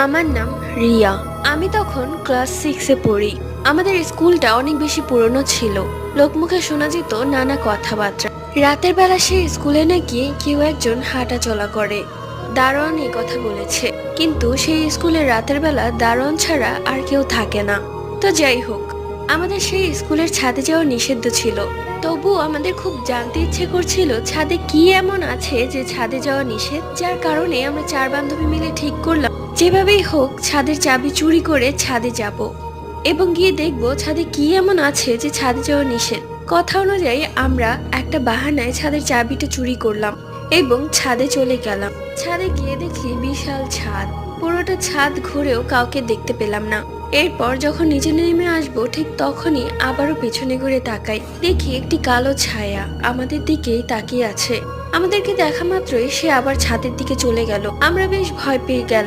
আমার নাম রিয়া। আমি তখন ক্লাস 6-এ পড়ি। আমাদের স্কুলটা অনেক বেশি পুরনো ছিল। লোকমুখে শোনা যেত নানা কথাবার্তা। রাতের বেলা সেই স্কুলে নাকি কেউ একজন হাঁটা চলা করে। দারোয়ান এই কথা বলেছে, কিন্তু সেই স্কুলে রাতের বেলা দারোয়ান ছাড়া আর কেউ থাকে না। তো যাই হোক, আমাদের সেই স্কুলের ছাদে যাওয়া নিষিদ্ধ ছিল। তবুও আমাদের খুব জানতে ইচ্ছে করছিল ছাদে কি এমন আছে যে ছাদে যাওয়া নিষেধ। যার কারণে আমরা 4 বান্ধবী মিলে ঠিক করলাম যেভাবেই হোক ছাদের চাবি চুরি করে ছাদে যাব এবং গিয়ে দেখবো ছাদে কি এমন আছে যে ছাদে যাওয়া নিষেধ। কথা অনুযায়ী আমরা একটা বাহানায় ছাদের চাবিটা চুরি করলাম এবং ছাদে চলে গেলাম। ছাদে গিয়ে দেখি বিশাল ছাদ। পুরোটা ছাদ ঘুরেও কাউকে দেখতে পেলাম না। এরপর যখন নিচে নেমে আসবো ঠিক তখনই আবারও পেছনে ঘুরে তাকাই, দেখি একটি কালো ছায়া আমাদের দিকেই তাকিয়ে আছে। আমাদেরকে দেখা মাত্রই সে আবার ছাদের দিকে চলে গেল। আমরা বেশ ভয় পেয়ে গেলাম।